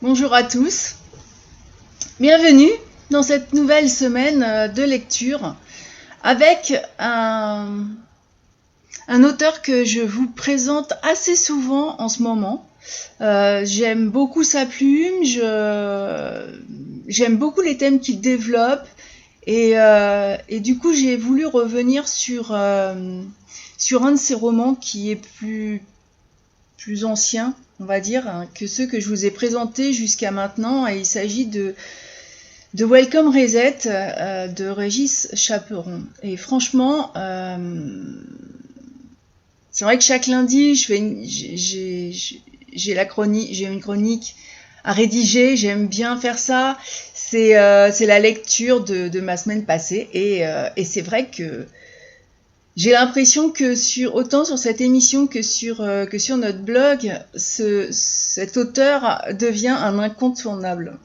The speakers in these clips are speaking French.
Bonjour à tous, bienvenue dans cette nouvelle semaine de lecture avec un auteur que je vous présente assez souvent en ce moment. J'aime beaucoup sa plume, j'aime beaucoup les thèmes qu'il développe et du coup j'ai voulu revenir sur un de ses romans qui est plus ancien, on va dire, hein, que ceux que je vous ai présentés jusqu'à maintenant. Et il s'agit de Welcome Reset de Régis Chaperon. Et franchement, c'est vrai que chaque lundi, j'ai une chronique à rédiger. J'aime bien faire ça. C'est la lecture de ma semaine passée. Et c'est vrai que j'ai l'impression que autant sur cette émission que sur notre blog, cet auteur devient un incontournable.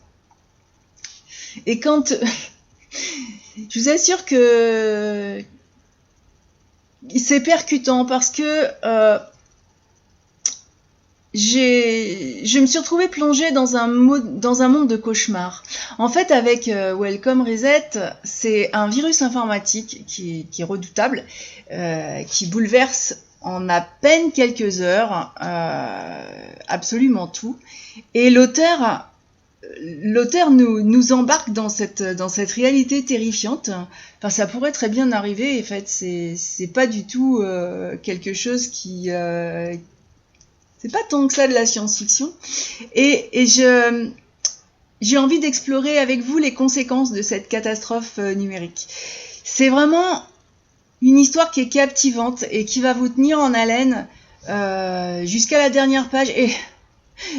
Et quand je vous assure que c'est percutant parce que je me suis retrouvée plongée dans un monde de cauchemar. En fait, avec Welcome Reset, c'est un virus informatique qui est redoutable, qui bouleverse en à peine quelques heures absolument tout. Et l'auteur nous embarque dans cette réalité terrifiante. Enfin, ça pourrait très bien arriver. En fait, c'est pas du tout quelque chose qui c'est pas tant que ça de la science-fiction. Et j'ai envie d'explorer avec vous les conséquences de cette catastrophe numérique. C'est vraiment une histoire qui est captivante et qui va vous tenir en haleine jusqu'à la dernière page. Et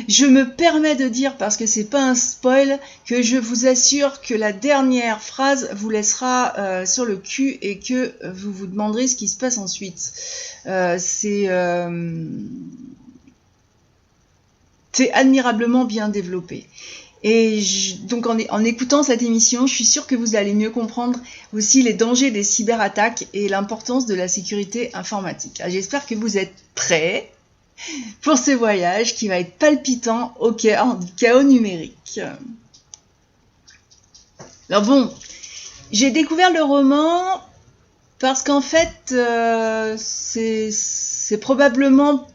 je me permets de dire, parce que c'est pas un spoil, que je vous assure que la dernière phrase vous laissera sur le cul et que vous vous demanderez ce qui se passe ensuite. C'est admirablement bien développé. Et donc en écoutant cette émission, je suis sûre que vous allez mieux comprendre aussi les dangers des cyberattaques et l'importance de la sécurité informatique. J'espère que vous êtes prêts pour ce voyage qui va être palpitant au cœur du chaos numérique. Alors bon, j'ai découvert le roman parce qu'en fait, c'est probablement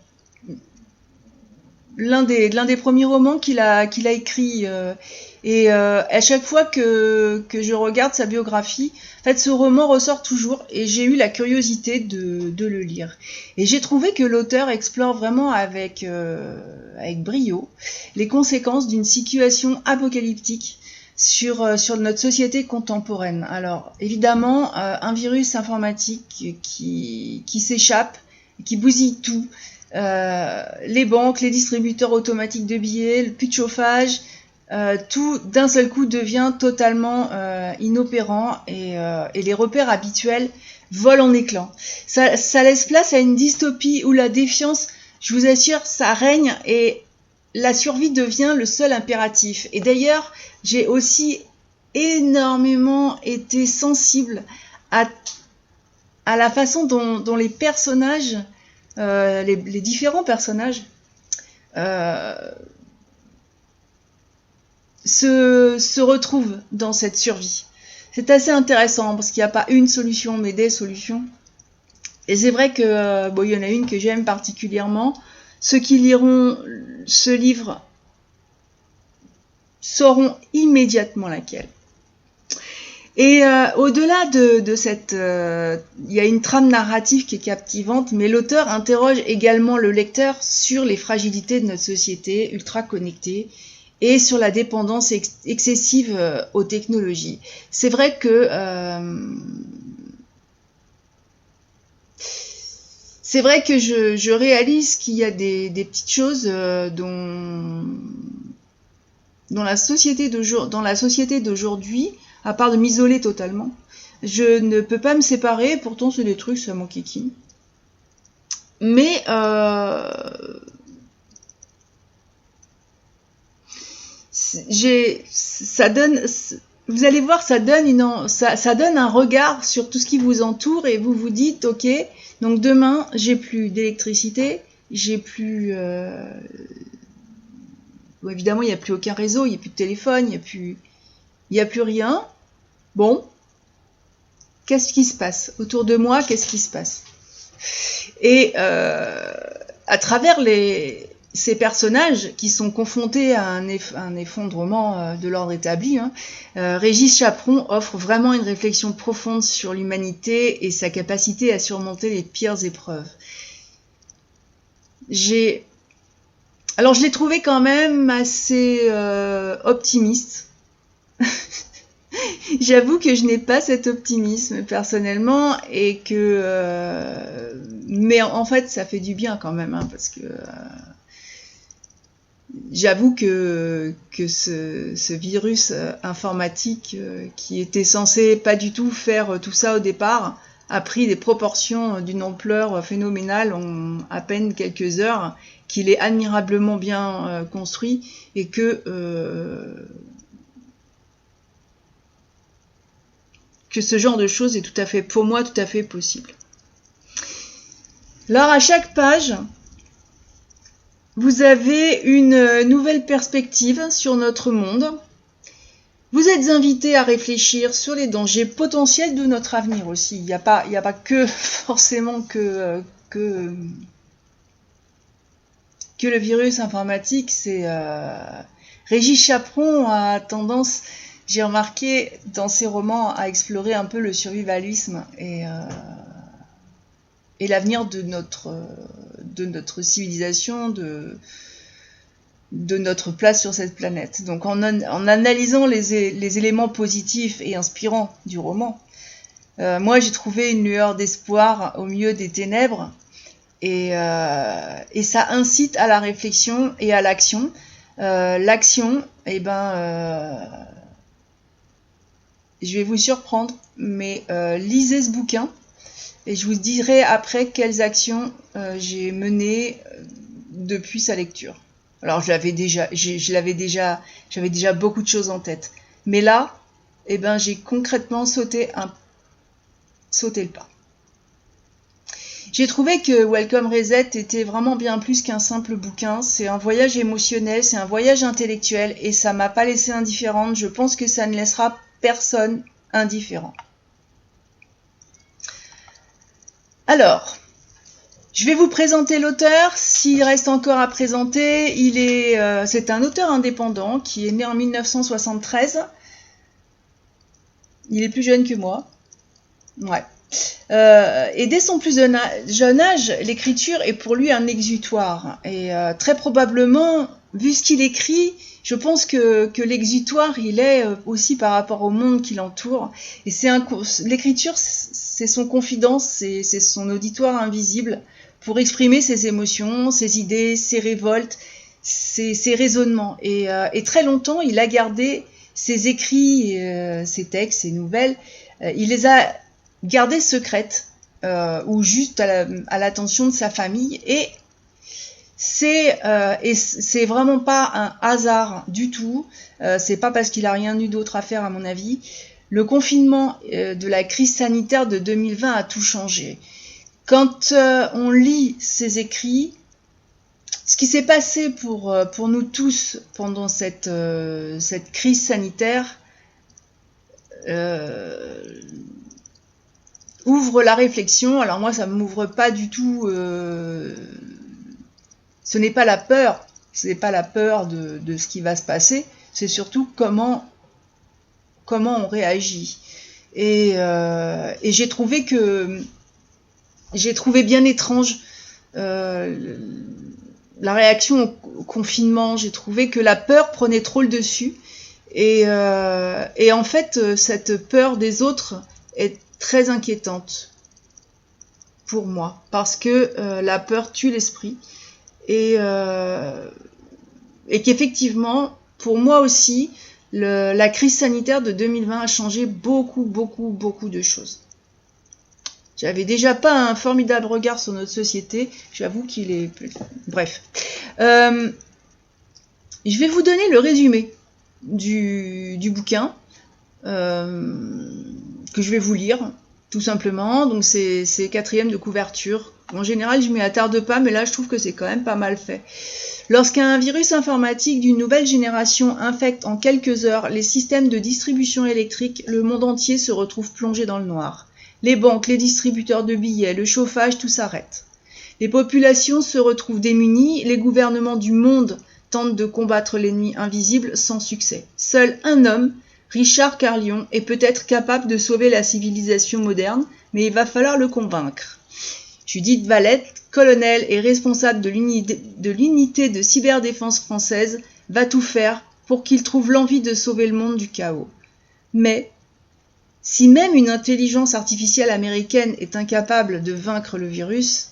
l'un des premiers romans qu'il a écrit. Et à chaque fois que je regarde sa biographie, en fait, ce roman ressort toujours et j'ai eu la curiosité de le lire. Et j'ai trouvé que l'auteur explore vraiment avec brio les conséquences d'une situation apocalyptique sur notre société contemporaine. Alors, évidemment, un virus informatique qui s'échappe, qui bousille tout, les banques, les distributeurs automatiques de billets, le puits de chauffage, tout d'un seul coup devient totalement inopérant et les repères habituels volent en éclats. Ça laisse place à une dystopie où la défiance, je vous assure, ça règne et la survie devient le seul impératif. Et d'ailleurs, j'ai aussi énormément été sensible à la façon dont les personnages, les différents personnages, se retrouvent dans cette survie. C'est assez intéressant parce qu'il n'y a pas une solution, mais des solutions. Et c'est vrai que il y en a une que j'aime particulièrement. Ceux qui liront ce livre sauront immédiatement laquelle. Et au-delà de cette... il y a une trame narrative qui est captivante, mais l'auteur interroge également le lecteur sur les fragilités de notre société ultra connectée et sur la dépendance excessive aux technologies. C'est vrai que... je réalise qu'il y a des petites choses dans la société d'aujourd'hui, à part de m'isoler totalement, je ne peux pas me séparer, pourtant c'est des trucs, ça m'enquiquine. Mais ça donne, vous allez voir, ça donne un regard sur tout ce qui vous entoure et vous vous dites, ok, donc demain j'ai plus d'électricité, j'ai plus où évidemment il n'y a plus aucun réseau, il n'y a plus de téléphone, il n'y a plus rien. Bon, qu'est-ce qui se passe autour de moi? Qu'est-ce qui se passe? Et à travers ces personnages qui sont confrontés à un effondrement de l'ordre établi, Régis Chaperon offre vraiment une réflexion profonde sur l'humanité et sa capacité à surmonter les pires épreuves. Alors je l'ai trouvé quand même assez optimiste. J'avoue que je n'ai pas cet optimisme personnellement et que mais en fait ça fait du bien quand même parce que j'avoue que ce virus informatique qui était censé pas du tout faire tout ça au départ a pris des proportions d'une ampleur phénoménale en à peine quelques heures, qu'il est admirablement bien construit et que ce genre de choses est tout à fait, pour moi, tout à fait possible. Alors, à chaque page, vous avez une nouvelle perspective sur notre monde. Vous êtes invité à réfléchir sur les dangers potentiels de notre avenir aussi. Il n'y a pas que forcément que le virus informatique. C'est Régis Chaperon a tendance, j'ai remarqué dans ses romans, à explorer un peu le survivalisme et l'avenir de notre civilisation, de notre place sur cette planète. Donc en analysant les éléments positifs et inspirants du roman, moi j'ai trouvé une lueur d'espoir au milieu des ténèbres et ça incite à la réflexion et à l'action. L'action, je vais vous surprendre, mais lisez ce bouquin et je vous dirai après quelles actions j'ai menées depuis sa lecture. Alors j'avais déjà beaucoup de choses en tête, mais là, j'ai concrètement sauté le pas. J'ai trouvé que Welcome Reset était vraiment bien plus qu'un simple bouquin. C'est un voyage émotionnel, c'est un voyage intellectuel et ça m'a pas laissé indifférente. Je pense que ça ne laissera personne indifférent. Alors, je vais vous présenter l'auteur. S'il reste encore à présenter, c'est un auteur indépendant qui est né en 1973. Il est plus jeune que moi. Ouais. Et dès son plus jeune âge, l'écriture est pour lui un exutoire. Et très probablement, vu ce qu'il écrit, je pense que l'exutoire, il est aussi par rapport au monde qui l'entoure. Et l'écriture, c'est son confident, c'est son auditoire invisible pour exprimer ses émotions, ses idées, ses révoltes, ses raisonnements. Et très longtemps, il a gardé ses écrits, ses textes, ses nouvelles, il les a gardées secrètes ou juste à l'attention de sa famille. Et c'est vraiment pas un hasard du tout. C'est pas parce qu'il a rien eu d'autre à faire, à mon avis. Le confinement de la crise sanitaire de 2020 a tout changé. Quand on lit ses écrits, ce qui s'est passé pour nous tous pendant cette crise sanitaire ouvre la réflexion. Alors moi, ça ne m'ouvre pas du tout. Ce n'est pas la peur. Ce n'est pas la peur de ce qui va se passer. C'est surtout comment on réagit. Et j'ai trouvé bien étrange la réaction au confinement. J'ai trouvé que la peur prenait trop le dessus. Et en fait, cette peur des autres est très inquiétante pour moi, parce que la peur tue l'esprit. Et qu'effectivement, pour moi aussi, la crise sanitaire de 2020 a changé beaucoup de choses. J'avais déjà pas un formidable regard sur notre société, j'avoue qu'il est... Bref. Je vais vous donner le résumé du bouquin que je vais vous lire, tout simplement. Donc c'est 4e de couverture, En général, je m'y attarde pas, mais là, je trouve que c'est quand même pas mal fait. Lorsqu'un virus informatique d'une nouvelle génération infecte en quelques heures les systèmes de distribution électrique, le monde entier se retrouve plongé dans le noir. Les banques, les distributeurs de billets, le chauffage, tout s'arrête. Les populations se retrouvent démunies, les gouvernements du monde tentent de combattre l'ennemi invisible sans succès. Seul un homme, Richard Carlion, est peut-être capable de sauver la civilisation moderne, mais il va falloir le convaincre. Judith Valette, colonel et responsable de l'unité de cyberdéfense française, va tout faire pour qu'il trouve l'envie de sauver le monde du chaos. Mais, si même une intelligence artificielle américaine est incapable de vaincre le virus,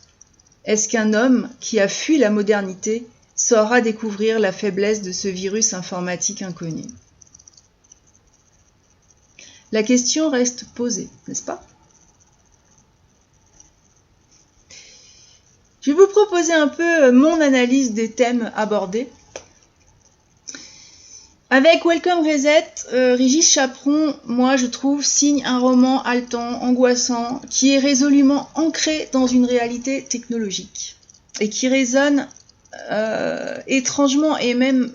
est-ce qu'un homme qui a fui la modernité saura découvrir la faiblesse de ce virus informatique inconnu? La question reste posée, n'est-ce pas? Je vais vous proposer un peu mon analyse des thèmes abordés. Avec Welcome Reset, Régis Chaperon, moi je trouve, signe un roman haletant, angoissant, qui est résolument ancré dans une réalité technologique et qui résonne étrangement et même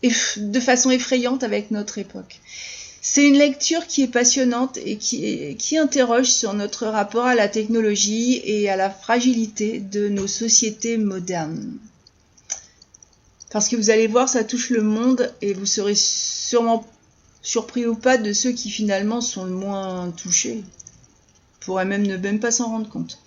de façon effrayante avec notre époque. C'est une lecture qui est passionnante et qui interroge sur notre rapport à la technologie et à la fragilité de nos sociétés modernes. Parce que vous allez voir, ça touche le monde et vous serez sûrement surpris ou pas de ceux qui finalement sont le moins touchés. Ils pourraient même pas s'en rendre compte.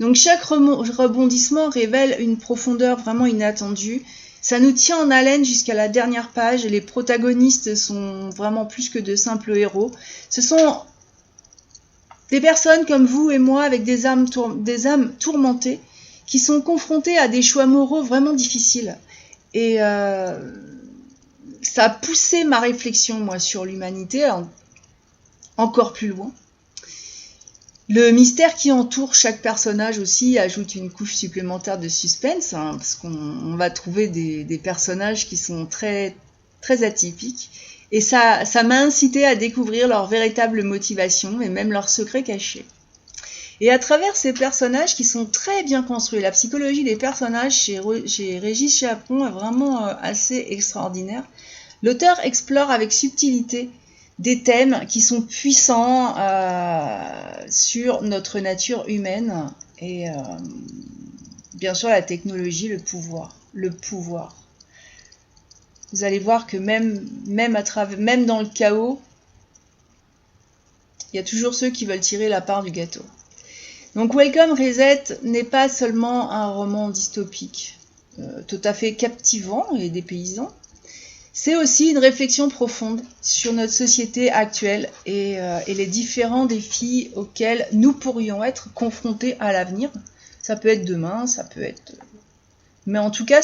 Donc chaque rebondissement révèle une profondeur vraiment inattendue. Ça nous tient en haleine jusqu'à la dernière page et les protagonistes sont vraiment plus que de simples héros. Ce sont des personnes comme vous et moi avec des âmes tourmentées qui sont confrontées à des choix moraux vraiment difficiles. Et ça a poussé ma réflexion, moi, sur l'humanité encore plus loin. Le mystère qui entoure chaque personnage aussi ajoute une couche supplémentaire de suspense, hein, parce qu'on va trouver des personnages qui sont très, très atypiques. Et ça m'a incité à découvrir leur véritable motivation et même leurs secrets cachés. Et à travers ces personnages qui sont très bien construits, la psychologie des personnages chez Régis Chaperon est vraiment assez extraordinaire. L'auteur explore avec subtilité des thèmes qui sont puissants sur notre nature humaine et bien sûr la technologie, le pouvoir. Vous allez voir que même dans le chaos, il y a toujours ceux qui veulent tirer la part du gâteau. Donc Welcome Reset n'est pas seulement un roman dystopique, tout à fait captivant et dépaysant. C'est aussi une réflexion profonde sur notre société actuelle et les différents défis auxquels nous pourrions être confrontés à l'avenir. Ça peut être demain, ça peut être... Mais en tout cas,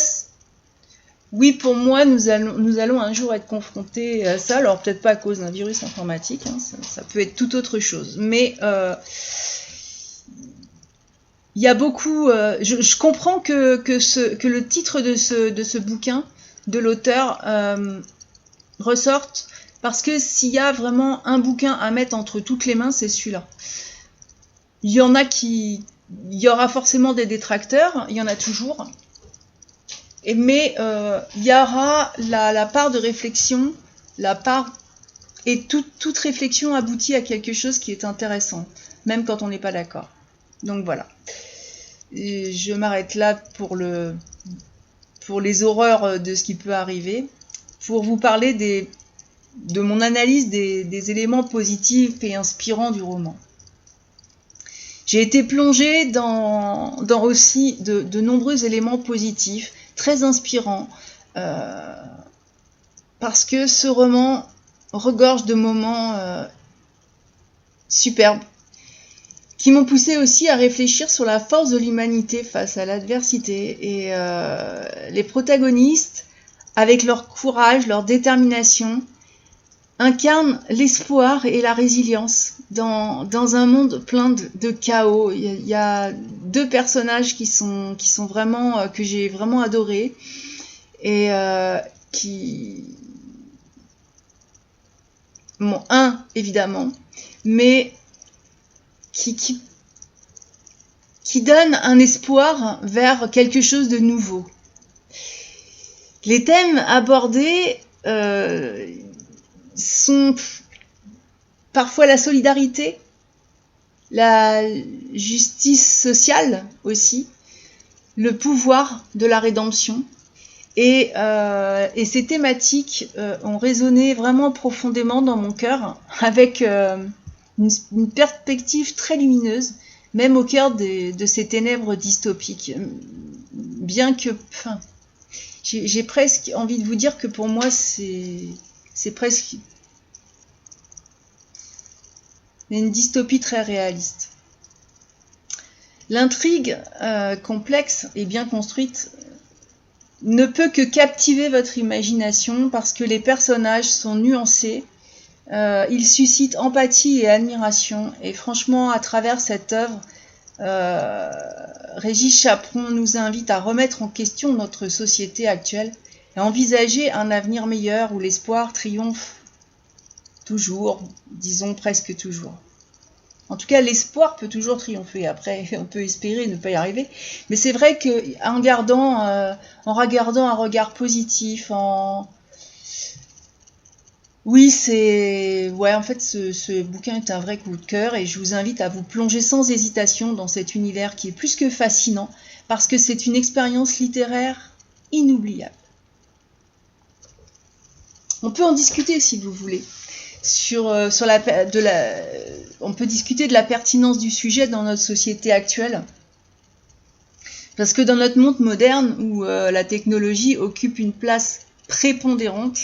oui, pour moi, nous allons un jour être confrontés à ça. Alors peut-être pas à cause d'un virus informatique, hein, ça peut être tout autre chose. Mais il y a beaucoup... je comprends que le titre de ce bouquin de l'auteur ressorte, parce que s'il y a vraiment un bouquin à mettre entre toutes les mains, c'est celui-là. Il y aura forcément des détracteurs, il y en a toujours, mais il y aura la part de réflexion, et toute réflexion aboutit à quelque chose qui est intéressant, même quand on n'est pas d'accord. Donc voilà. Et je m'arrête là pour les horreurs de ce qui peut arriver, pour vous parler de mon analyse des éléments positifs et inspirants du roman. J'ai été plongée dans aussi de nombreux éléments positifs, très inspirants, parce que ce roman regorge de moments superbes, qui m'ont poussé aussi à réfléchir sur la force de l'humanité face à l'adversité. Et les protagonistes, avec leur courage, leur détermination, incarnent l'espoir et la résilience dans un monde plein de chaos. Il y a deux personnages qui sont vraiment que j'ai vraiment adorés et un évidemment, mais qui qui donne un espoir vers quelque chose de nouveau. Les thèmes abordés sont parfois la solidarité, la justice sociale aussi, le pouvoir de la rédemption. Et ces thématiques ont résonné vraiment profondément dans mon cœur, avec une perspective très lumineuse, même au cœur de ces ténèbres dystopiques. Bien que... j'ai presque envie de vous dire que pour moi, c'est presque une dystopie très réaliste. L'intrigue complexe et bien construite ne peut que captiver votre imagination parce que les personnages sont nuancés, ils suscitent empathie et admiration. Et franchement, à travers cette œuvre, Régis Chaperon nous invite à remettre en question notre société actuelle et à envisager un avenir meilleur où l'espoir triomphe toujours, disons presque toujours. En tout cas, l'espoir peut toujours triompher. Après, on peut espérer ne pas y arriver. Mais c'est vrai qu'en regardant un regard positif, oui, en fait, ce bouquin est un vrai coup de cœur et je vous invite à vous plonger sans hésitation dans cet univers qui est plus que fascinant parce que c'est une expérience littéraire inoubliable. On peut en discuter si vous voulez. On peut discuter de la pertinence du sujet dans notre société actuelle. Parce que dans notre monde moderne, où la technologie occupe une place prépondérante,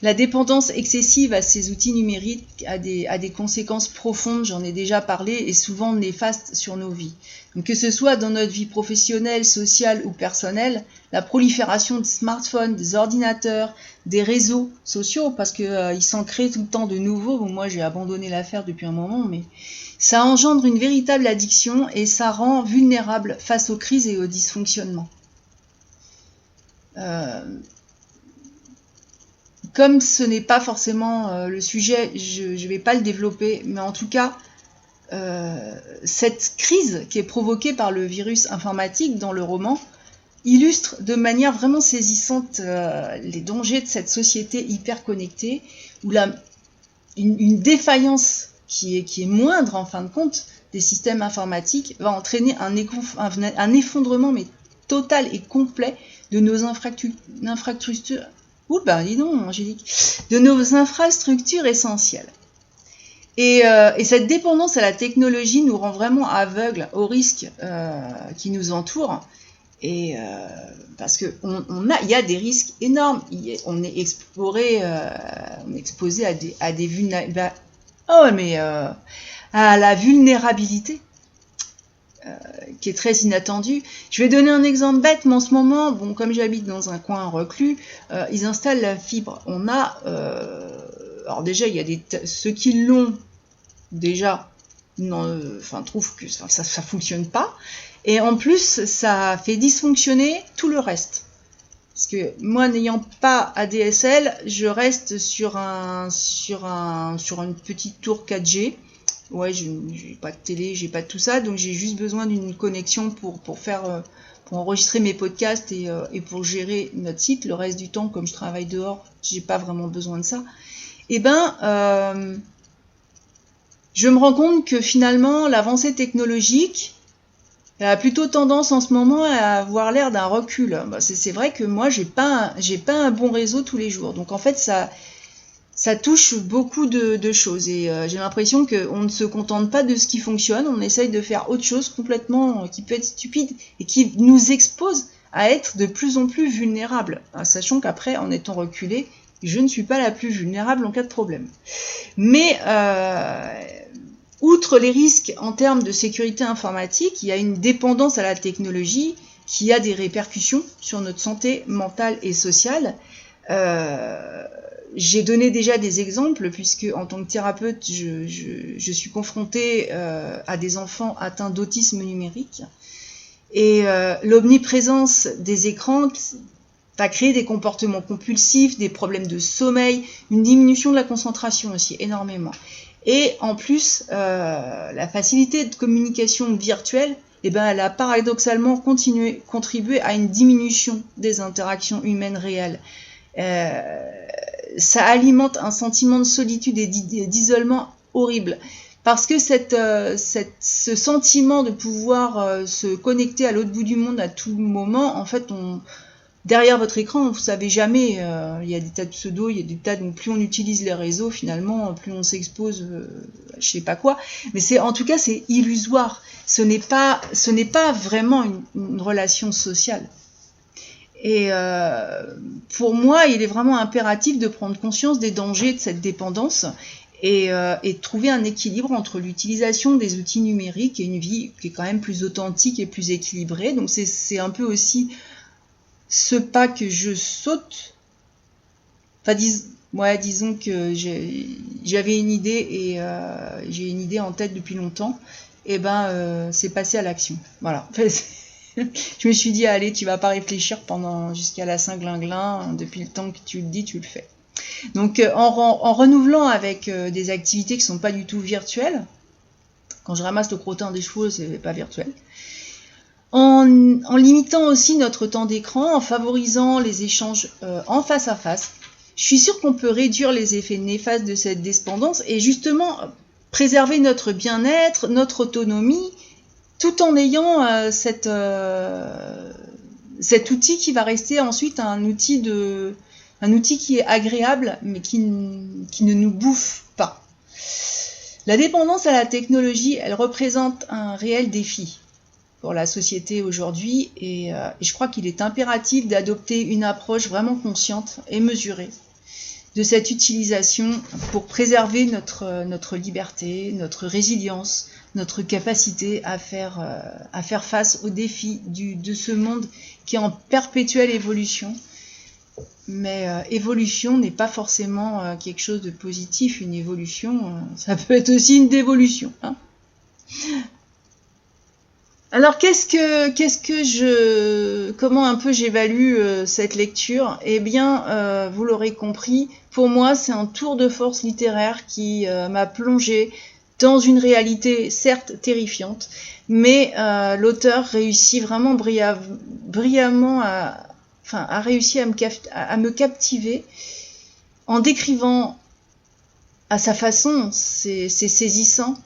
la dépendance excessive à ces outils numériques a des conséquences profondes, j'en ai déjà parlé, et souvent néfastes sur nos vies. Donc que ce soit dans notre vie professionnelle, sociale ou personnelle, la prolifération des smartphones, des ordinateurs, des réseaux sociaux, parce qu'ils s'en créent tout le temps de nouveaux. Bon, moi, j'ai abandonné l'affaire depuis un moment, mais ça engendre une véritable addiction et ça rend vulnérable face aux crises et aux dysfonctionnements. Comme ce n'est pas forcément le sujet, je ne vais pas le développer, mais en tout cas, cette crise qui est provoquée par le virus informatique dans le roman illustre de manière vraiment saisissante les dangers de cette société hyper connectée, où une défaillance qui est moindre en fin de compte des systèmes informatiques va entraîner un effondrement mais total et complet de nos infrastructures. Dis donc, Angélique, de nos infrastructures essentielles. Et cette dépendance à la technologie nous rend vraiment aveugles aux risques qui nous entourent. Et parce que il y a des risques énormes. On est exposé à des à la vulnérabilité. Qui est très inattendu. Je vais donner un exemple bête, mais en ce moment, bon, comme j'habite dans un coin reclus, ils installent la fibre. On a, alors déjà, il y a ceux qui l'ont déjà, trouvent que ça fonctionne pas, et en plus, ça fait dysfonctionner tout le reste. Parce que moi, n'ayant pas ADSL, je reste sur une petite tour 4G. Ouais, j'ai pas de télé, j'ai pas de tout ça, donc j'ai juste besoin d'une connexion pour enregistrer mes podcasts et pour gérer notre site. Le reste du temps, comme je travaille dehors, j'ai pas vraiment besoin de ça. Je me rends compte que finalement, l'avancée technologique a plutôt tendance en ce moment à avoir l'air d'un recul. C'est vrai que moi, j'ai pas un bon réseau tous les jours, donc en fait ça touche beaucoup de choses et j'ai l'impression qu'on ne se contente pas de ce qui fonctionne, on essaye de faire autre chose complètement qui peut être stupide et qui nous expose à être de plus en plus vulnérables, sachant qu'après, en étant reculé, je ne suis pas la plus vulnérable en cas de problème. Mais outre les risques en termes de sécurité informatique, il y a une dépendance à la technologie qui a des répercussions sur notre santé mentale et sociale. J'ai donné déjà des exemples puisque en tant que thérapeute, je suis confrontée à des enfants atteints d'autisme numérique et l'omniprésence des écrans va créer des comportements compulsifs, des problèmes de sommeil, une diminution de la concentration aussi énormément. Et en plus, la facilité de communication virtuelle eh ben, elle a paradoxalement contribué à une diminution des interactions humaines réelles. Ça alimente un sentiment de solitude et d'isolement horrible. Parce que ce sentiment de pouvoir se connecter à l'autre bout du monde à tout moment, en fait, derrière votre écran, vous savez jamais, il y a des tas de pseudos, il y a des tas de... Plus on utilise les réseaux, finalement, plus on s'expose, je sais pas quoi. Mais en tout cas, c'est illusoire. Ce n'est pas vraiment une relation sociale. Et pour moi, il est vraiment impératif de prendre conscience des dangers de cette dépendance et de trouver un équilibre entre l'utilisation des outils numériques et une vie qui est quand même plus authentique et plus équilibrée. Donc c'est un peu aussi ce pas que je saute. Enfin, disons que j'avais une idée et j'ai une idée en tête depuis longtemps. Et ben, c'est passé à l'action. Voilà. Je me suis dit, allez, tu vas pas réfléchir jusqu'à la Saint-Glinglin. Depuis le temps que tu le dis, tu le fais. Donc, en renouvelant avec des activités qui sont pas du tout virtuelles. Quand je ramasse le crottin des chevaux, c'est pas virtuel. En limitant aussi notre temps d'écran, en favorisant les échanges en face à face, je suis sûre qu'on peut réduire les effets néfastes de cette dépendance et justement préserver notre bien-être, notre autonomie, tout en ayant cet outil qui va rester ensuite un outil qui est agréable, mais qui ne nous bouffe pas. La dépendance à la technologie, elle représente un réel défi pour la société aujourd'hui et je crois qu'il est impératif d'adopter une approche vraiment consciente et mesurée de cette utilisation pour préserver notre liberté, notre résilience, notre capacité à faire face aux défis de ce monde qui est en perpétuelle évolution. Mais évolution n'est pas forcément quelque chose de positif. Une évolution, ça peut être aussi une dévolution. Hein. Alors comment un peu j'évalue cette lecture? Eh bien, vous l'aurez compris, pour moi c'est un tour de force littéraire qui m'a plongé dans une réalité certes terrifiante, mais l'auteur réussit vraiment brillamment a réussi à me captiver en décrivant à sa façon, c'est saisissant,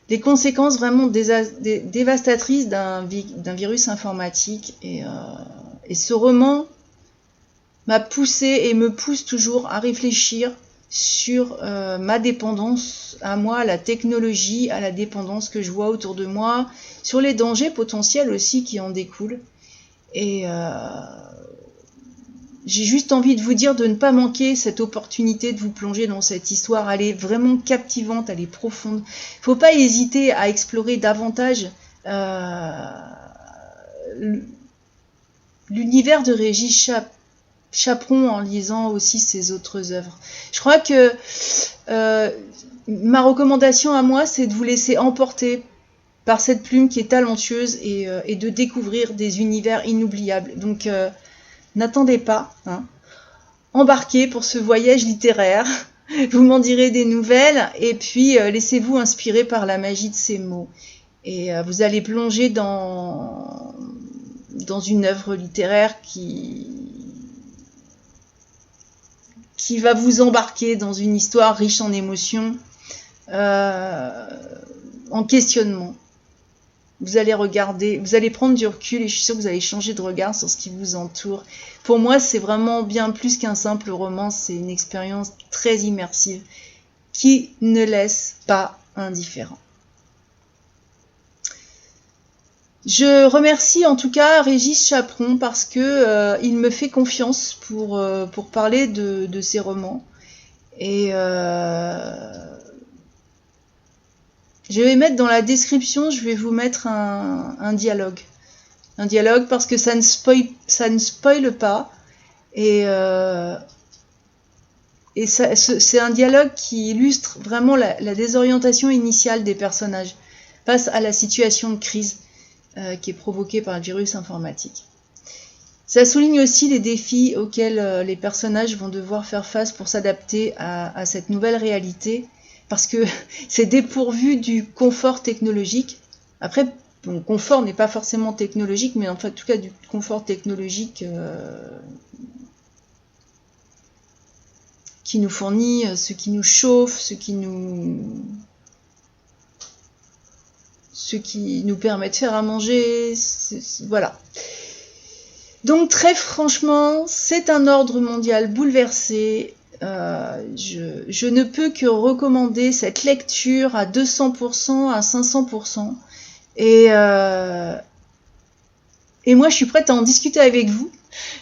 les conséquences vraiment dévastatrices d'un virus informatique. Et ce roman m'a poussé et me pousse toujours à réfléchir sur ma dépendance à moi, à la technologie, à la dépendance que je vois autour de moi, sur les dangers potentiels aussi qui en découlent. Et j'ai juste envie de vous dire de ne pas manquer cette opportunité de vous plonger dans cette histoire. Elle est vraiment captivante, elle est profonde. Il ne faut pas hésiter à explorer davantage l'univers de Régis Chaperon en lisant aussi ses autres œuvres. Je crois que ma recommandation à moi, c'est de vous laisser emporter par cette plume qui est talentueuse et de découvrir des univers inoubliables. Donc, n'attendez pas, hein. Embarquez pour ce voyage littéraire, vous m'en direz des nouvelles, et puis laissez-vous inspirer par la magie de ces mots. Et vous allez plonger dans une œuvre littéraire qui va vous embarquer dans une histoire riche en émotions, en questionnement. Vous allez regarder, vous allez prendre du recul et je suis sûre que vous allez changer de regard sur ce qui vous entoure. Pour moi, c'est vraiment bien plus qu'un simple roman, c'est une expérience très immersive qui ne laisse pas indifférent. Je remercie en tout cas Régis Chaperon parce que il me fait confiance pour parler de ses romans. Et je vais mettre dans la description, je vais vous mettre un dialogue. Un dialogue parce que ça ne spoile pas. Et c'est un dialogue qui illustre vraiment la désorientation initiale des personnages face à la situation de crise qui est provoquée par le virus informatique. Ça souligne aussi les défis auxquels les personnages vont devoir faire face pour s'adapter à cette nouvelle réalité, parce que c'est dépourvu du confort technologique. Après, Bon, confort n'est pas forcément technologique, mais en tout cas du confort technologique qui nous fournit, ce qui nous chauffe, ce qui nous permet de faire à manger, voilà. Donc très franchement, c'est un ordre mondial bouleversé. Je ne peux que recommander cette lecture à 200%, à 500%. Et moi, je suis prête à en discuter avec vous.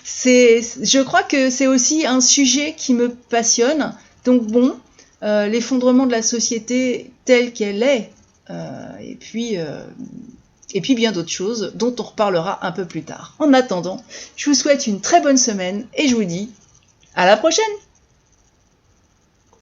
Je crois que c'est aussi un sujet qui me passionne. Donc bon, l'effondrement de la société telle qu'elle est, et puis bien d'autres choses dont on reparlera un peu plus tard. En attendant, je vous souhaite une très bonne semaine et je vous dis à la prochaine!